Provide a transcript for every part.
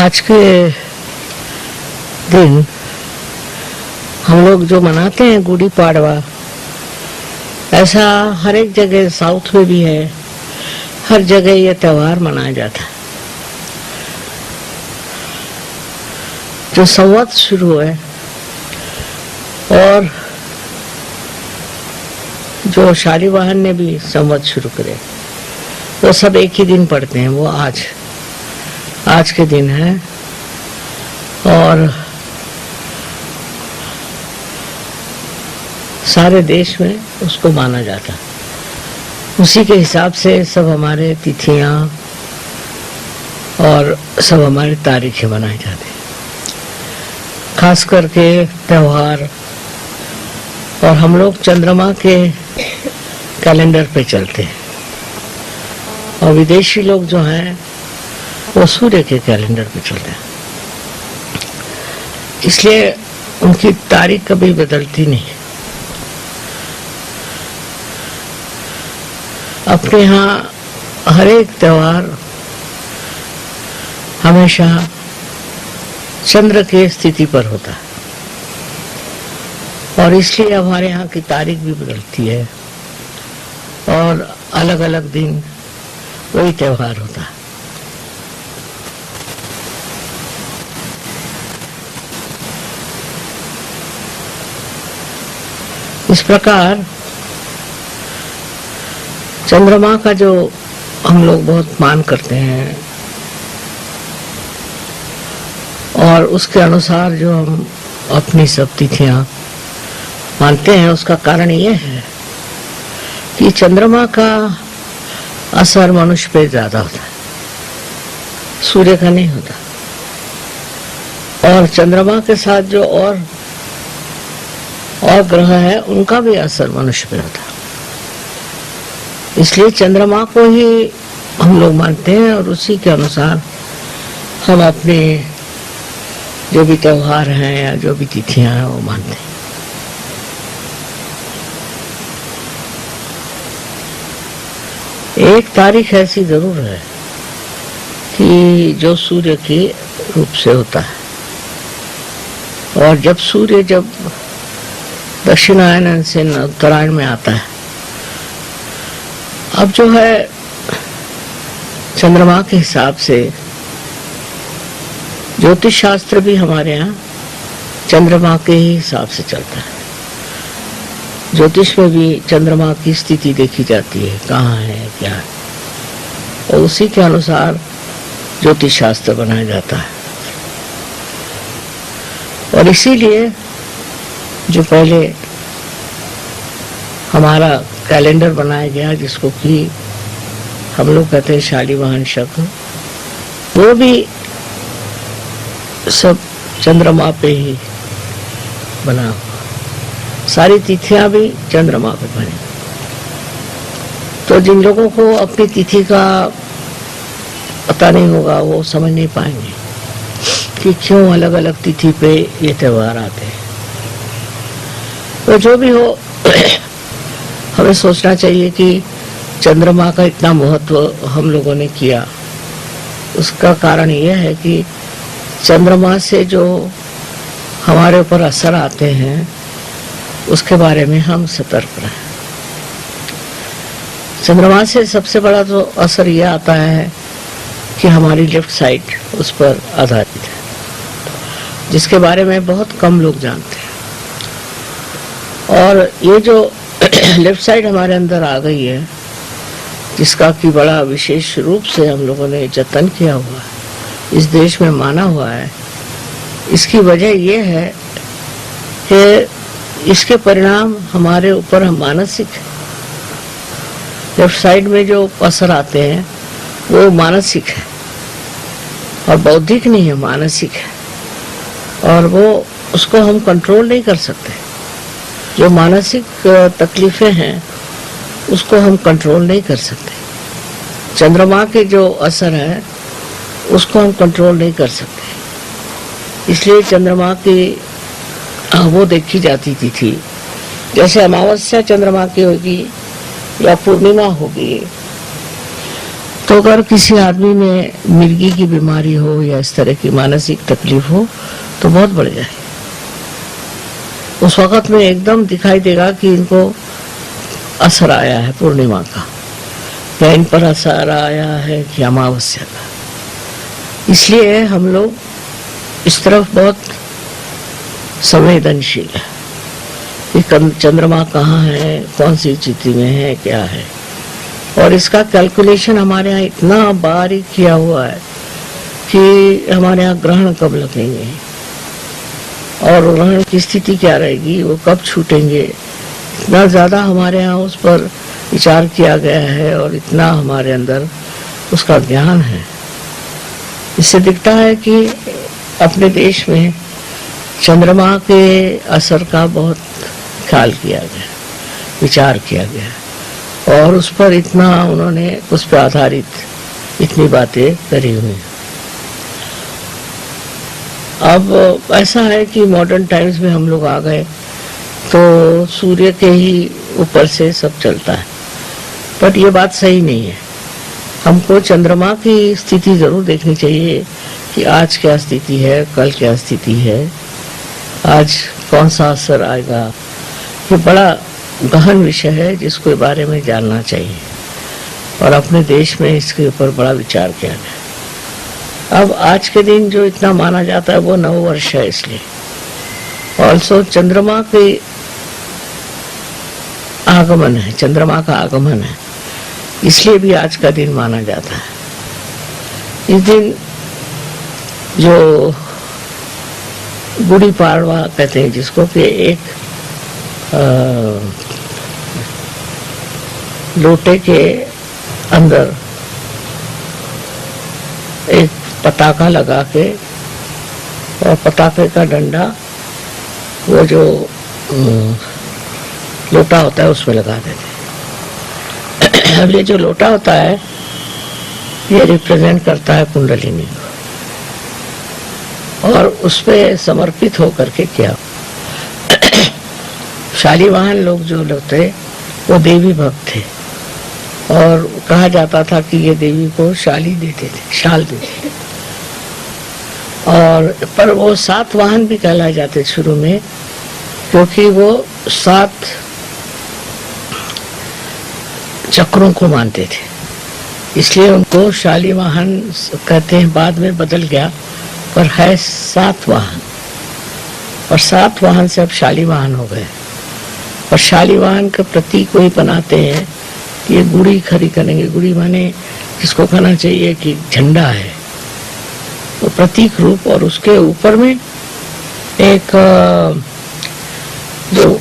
आज के दिन हम लोग जो मनाते हैं गुड़ी पाड़वा, ऐसा हर एक जगह साउथ में भी है, हर जगह ये त्योहार मनाया जाता है। जो संवत शुरू है और जो शालिवाहन ने भी संवत शुरू करे, वो सब एक ही दिन पड़ते हैं। वो आज के दिन है और सारे देश में उसको माना जाता है। उसी के हिसाब से सब हमारे तिथियां और सब हमारी तारीखें बनाई जाती हैं। खास करके त्योहार, और हम लोग चंद्रमा के कैलेंडर पे चलते हैं और विदेशी लोग जो हैं वो सूर्य के कैलेंडर पे चलते हैं, इसलिए उनकी तारीख कभी बदलती नहीं। अपने यहाँ हर एक त्योहार हमेशा चंद्र के स्थिति पर होता है और इसलिए हमारे यहाँ की तारीख भी बदलती है और अलग अलग दिन वही त्योहार होता है। इस प्रकार चंद्रमा का जो हम लोग बहुत मान करते हैं और उसके अनुसार जो हम अपनी सब तिथियां मानते हैं, उसका कारण यह है कि चंद्रमा का असर मनुष्य पे ज्यादा होता है, सूर्य का नहीं होता। और चंद्रमा के साथ जो और ग्रह है उनका भी असर मनुष्य पे होता है। इसलिए चंद्रमा को ही हम लोग मानते हैं और उसी के अनुसार हम अपने जो भी त्योहार हैं या जो भी तिथियां हैं वो मानते हैं। एक तारीख ऐसी जरूर है कि जो सूर्य के रूप से होता है, और जब सूर्य दक्षिणायन से उत्तरायण में आता है, अब जो है चंद्रमा के हिसाब से ज्योतिष शास्त्र भी हमारे यहाँ चंद्रमा के ही हिसाब से चलता है। ज्योतिष में भी चंद्रमा की स्थिति देखी जाती है, कहाँ है क्या है, और उसी के अनुसार ज्योतिष शास्त्र बनाया जाता है। और इसीलिए जो पहले हमारा कैलेंडर बनाया गया, जिसको कि हम लोग कहते हैं शालिवाहन शक, वो भी सब चंद्रमा पे ही बना हुआ, सारी तिथियां भी चंद्रमा पे बनी। तो जिन लोगों को अपनी तिथि का पता नहीं होगा वो समझ नहीं पाएंगे कि क्यों अलग अलग तिथि पे ये त्योहार आते हैं। तो जो भी हो, हमें सोचना चाहिए कि चंद्रमा का इतना महत्व हम लोगों ने किया, उसका कारण यह है कि चंद्रमा से जो हमारे ऊपर असर आते हैं उसके बारे में हम सतर्क रहें। चंद्रमा से सबसे बड़ा तो असर यह आता है कि हमारी लेफ्ट साइड उस पर आधारित है, जिसके बारे में बहुत कम लोग जानते हैं। और ये जो लेफ्ट साइड हमारे अंदर आ गई है, जिसका कि बड़ा विशेष रूप से हम लोगों ने जतन किया हुआ है, इस देश में माना हुआ है, इसकी वजह यह है कि इसके परिणाम हमारे ऊपर मानसिक है। लेफ्ट साइड में जो असर आते हैं वो मानसिक है और बौद्धिक नहीं है, मानसिक है, और वो उसको हम कंट्रोल नहीं कर सकते। जो मानसिक तकलीफें हैं उसको हम कंट्रोल नहीं कर सकते। चंद्रमा के जो असर है उसको हम कंट्रोल नहीं कर सकते। इसलिए चंद्रमा की वो देखी जाती थी, जैसे अमावस्या चंद्रमा की होगी या पूर्णिमा होगी, तो तो अगर किसी आदमी में मिर्गी की बीमारी हो या इस तरह की मानसिक तकलीफ हो तो बहुत बढ़ जाए। उस वक्त में एकदम दिखाई देगा कि इनको असर आया है पूर्णिमा का, या इन पर असर आया है कि अमावस्या का। इसलिए हम लोग इस तरफ बहुत संवेदनशील है कि चंद्रमा कहाँ है, कौन सी स्थिति में है, क्या है। और इसका कैलकुलेशन हमारे यहाँ इतना बारीक किया हुआ है कि हमारे यहाँ ग्रहण कब लगेंगे और ग्रहण की स्थिति क्या रहेगी, वो कब छूटेंगे, इतना ज्यादा हमारे यहाँ उस पर विचार किया गया है और इतना हमारे अंदर उसका ज्ञान है। इससे दिखता है कि अपने देश में चंद्रमा के असर का बहुत ख्याल किया गया, विचार किया गया और उस पर इतना उन्होंने उस पर आधारित इतनी बातें करी हुई। अब ऐसा है कि मॉडर्न टाइम्स में हम लोग आ गए तो सूर्य के ही ऊपर से सब चलता है, पर ये बात सही नहीं है। हमको चंद्रमा की स्थिति जरूर देखनी चाहिए कि आज क्या स्थिति है, कल क्या स्थिति है, आज कौन सा असर आएगा। ये बड़ा गहन विषय है जिसके बारे में जानना चाहिए और अपने देश में इसके ऊपर बड़ा विचार किया गया। अब आज के दिन जो इतना माना जाता है वो नव वर्ष है, इसलिए ऑल्सो चंद्रमा के आगमन है, चंद्रमा का आगमन है, इसलिए भी आज का दिन माना जाता है। इस दिन जो गुड़ी पाड़वा कहते हैं जिसको, कि एक लोटे के अंदर एक पताका लगा के और पताके का डंडा वो जो लोटा होता है उसमें लगा देते। अब ये जो लोटा होता है ये रिप्रेजेंट करता है कुंडलिनी और उस पे समर्पित होकर के किया। शालीवाहन लोग जो लोग थे वो देवी भक्त थे और कहा जाता था कि ये देवी को शाली देते थे, शाल देते थे। और पर वो 7 वाहन भी कहलाए जाते शुरू में, क्योंकि वो 7 चक्रों को मानते थे, इसलिए उनको शालीवाहन कहते हैं। बाद में बदल गया, पर है 7 वाहन और 7 वाहन से अब शालीवाहन हो गए। और शालीवाहन का प्रतीक कोई बनाते हैं कि ये गुड़ी खड़ी करेंगे। गुड़ी माने जिसको कहना चाहिए कि झंडा है, वो प्रतीक रूप, और उसके ऊपर में एक जो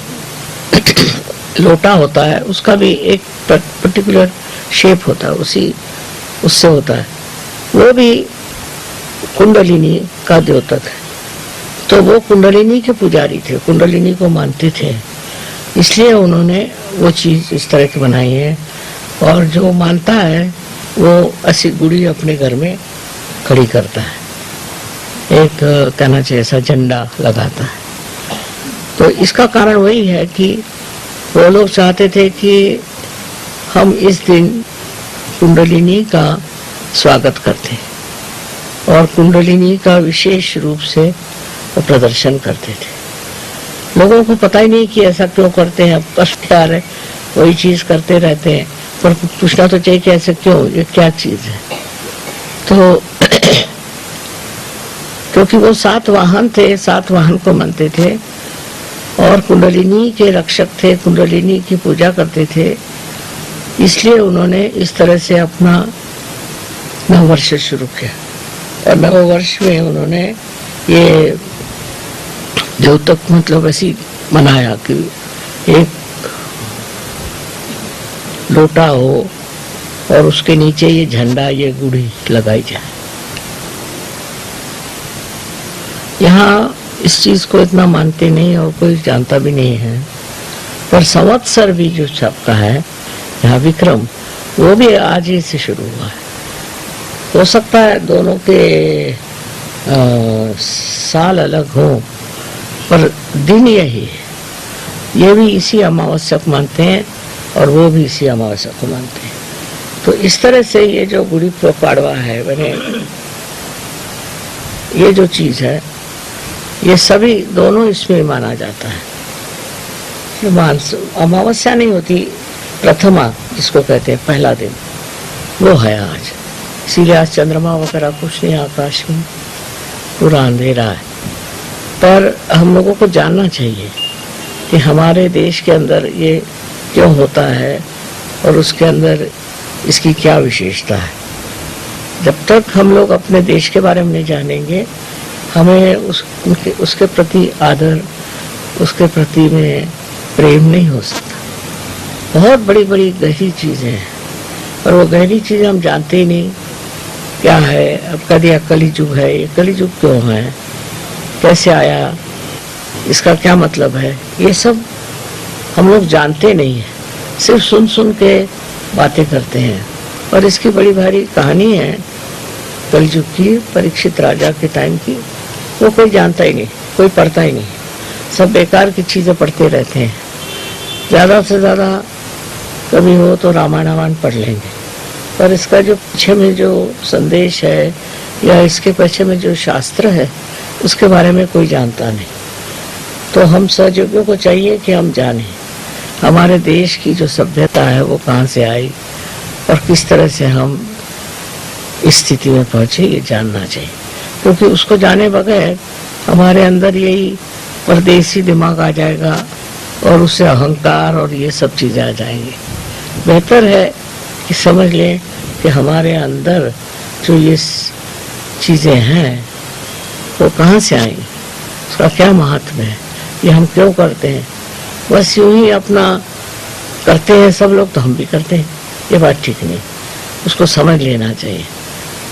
लोटा होता है उसका भी एक पर्टिकुलर शेप होता है, उससे होता है। वो भी कुंडलिनी का द्योतक है, तो वो कुंडलिनी के पुजारी थे, कुंडलिनी को मानते थे, इसलिए उन्होंने वो चीज इस तरह की बनाई है। और जो मानता है वो ऐसी गुड़ी अपने घर में खड़ी करता है, एक कहना चाहिए ऐसा झंडा लगाता है। तो इसका कारण वही है कि वो लोग चाहते थे कि हम इस दिन कुंडलिनी का स्वागत करते और कुंडलिनी का विशेष रूप से वो प्रदर्शन करते थे। लोगों को पता ही नहीं कि ऐसा क्यों करते हैं, बस क्या है वही चीज करते रहते हैं, पर पूछना तो चाहिए कि ऐसे क्यों, ये क्या चीज है। तो क्योंकि वो 7 वाहन थे, 7 वाहन को मानते थे और कुंडलिनी के रक्षक थे, कुंडलिनी की पूजा करते थे, इसलिए उन्होंने इस तरह से अपना नववर्ष शुरू किया। और नववर्ष में उन्होंने ये द्योतक मतलब ऐसी बनाया कि एक लोटा हो और उसके नीचे ये झंडा, ये गुड़ी लगाई जाए। यहाँ इस चीज को इतना मानते नहीं और कोई जानता भी नहीं है, पर संवत्सर भी जो सबका है यहाँ विक्रम, वो भी आज ही से शुरू हुआ है। हो सकता है दोनों के साल अलग हो, पर दिन यही है। ये भी इसी अमावस्या को मानते हैं और वो भी इसी अमावस्या को मानते हैं। तो इस तरह से ये जो गुड़ी पाड़वा है, मैंने ये जो चीज है, ये सभी दोनों इसमें माना जाता है। अमावस्या नहीं होती, प्रथमा जिसको कहते हैं पहला दिन, वो है आज। इसीलिए आज चंद्रमा वगैरह कुछ नहीं, आकाश में पूरा अंधेरा है। पर हम लोगों को जानना चाहिए कि हमारे देश के अंदर ये क्यों होता है और उसके अंदर इसकी क्या विशेषता है। जब तक हम लोग अपने देश के बारे में नहीं जानेंगे, हमें उसके प्रति आदर, उसके प्रति में प्रेम नहीं हो सकता। बहुत बड़ी बड़ी गहरी चीजें हैं, और वो गहरी चीजें हम जानते ही नहीं क्या है। अब कह दिया कलिजुग है, ये कलिजुग क्यों है, कैसे आया, इसका क्या मतलब है, ये सब हम लोग जानते नहीं है, सिर्फ सुन सुन के बातें करते हैं। और इसकी बड़ी भारी कहानी है कलिजुग की, परीक्षित राजा के टाइम की। वो कोई जानता ही नहीं, कोई पढ़ता ही नहीं, सब बेकार की चीजें पढ़ते रहते हैं। ज्यादा से ज्यादा कभी हो तो रामायण पढ़ लेंगे, पर इसका जो पीछे में जो संदेश है या इसके पीछे में जो शास्त्र है, उसके बारे में कोई जानता नहीं। तो हम सहयोगियों को चाहिए कि हम जानें हमारे देश की जो सभ्यता है वो कहाँ से आई और किस तरह से हम इस स्थिति में पहुंचे, ये जानना चाहिए। क्योंकि उसको जाने बगैर हमारे अंदर यही परदेसी दिमाग आ जाएगा और उससे अहंकार और ये सब चीजें आ जाएंगी। बेहतर है कि समझ लें कि हमारे अंदर जो ये चीजें हैं वो कहाँ से आई, उसका क्या महत्व है, ये हम क्यों करते हैं। बस यूं ही अपना करते हैं सब लोग, तो हम भी करते हैं, ये बात ठीक नहीं। उसको समझ लेना चाहिए।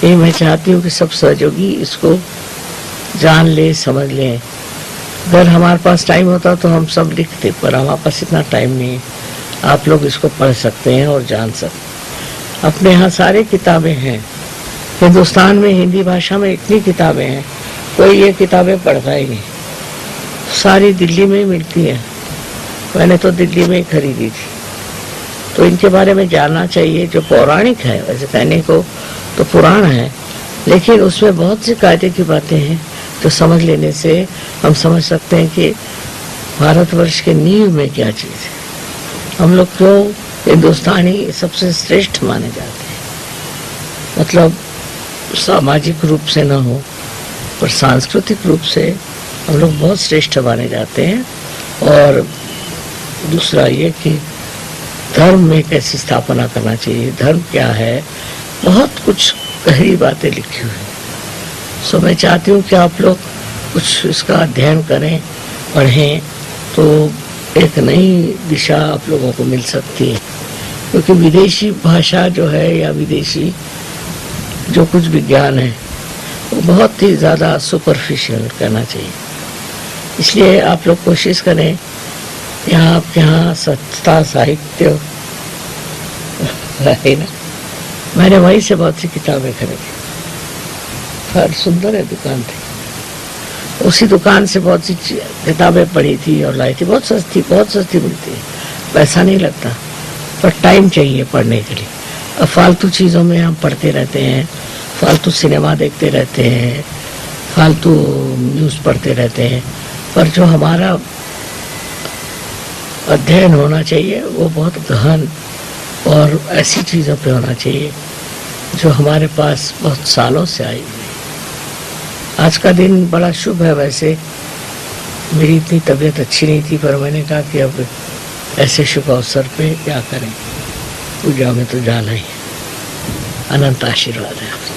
ये मैं चाहती हूँ कि सब सहयोगी इसको जान ले, समझ लें। अगर हमारे पास टाइम होता तो हम सब लिखते, पर हमारे पास इतना टाइम नहीं है। आप लोग इसको पढ़ सकते हैं और जान सकते। अपने यहाँ सारी किताबें हैं, हिंदुस्तान में हिंदी भाषा में इतनी किताबें हैं, कोई ये किताबें पढ़ता ही नहीं। सारी दिल्ली में ही मिलती है, मैंने तो दिल्ली में ही खरीदी थी। तो इनके बारे में जानना चाहिए। जो पौराणिक है, वैसे कहने को तो पुराण है, लेकिन उसमें बहुत सी कायदे की बातें हैं जो समझ लेने से हम समझ सकते हैं कि भारतवर्ष के नींव में क्या चीज़ है। हम लोग क्यों हिंदुस्तानी सबसे श्रेष्ठ माने जाते हैं। मतलब सामाजिक रूप से न हो, पर सांस्कृतिक रूप से हम लोग बहुत श्रेष्ठ माने जाते हैं। और दूसरा ये कि धर्म में कैसी स्थापना करना चाहिए, धर्म क्या है, बहुत कुछ गहरी बातें लिखी हुई हैं। सो मैं चाहती हूँ कि आप लोग कुछ इसका अध्ययन करें, पढ़ें, तो एक नई दिशा आप लोगों को मिल सकती है। क्योंकि विदेशी भाषा जो है या विदेशी जो कुछ विज्ञान है वो बहुत ही ज़्यादा सुपरफिशियल कहना चाहिए। इसलिए आप लोग कोशिश करें, यहाँ आपके यहाँ सत्ता साहित्य है ना, मैंने वहीं से बहुत सी किताबें खरीदी। हर सुंदर है दुकान थी, उसी दुकान से बहुत सी किताबें पढ़ी थी और लाई थी। बहुत सस्ती मिलती है, पैसा नहीं लगता, पर टाइम चाहिए पढ़ने के लिए। अब फालतू चीज़ों में हम पढ़ते रहते हैं, फालतू सिनेमा देखते रहते हैं, फालतू न्यूज़ पढ़ते रहते हैं, पर जो हमारा अध्ययन होना चाहिए वो बहुत गहन और ऐसी चीज़ों पे होना चाहिए जो हमारे पास बहुत सालों से आई हुई। आज का दिन बड़ा शुभ है। वैसे मेरी इतनी तबीयत अच्छी नहीं थी, पर मैंने कहा कि अब ऐसे शुभ अवसर पे क्या करें, पूजा में तो जाना ही। अनंत आशीर्वाद है।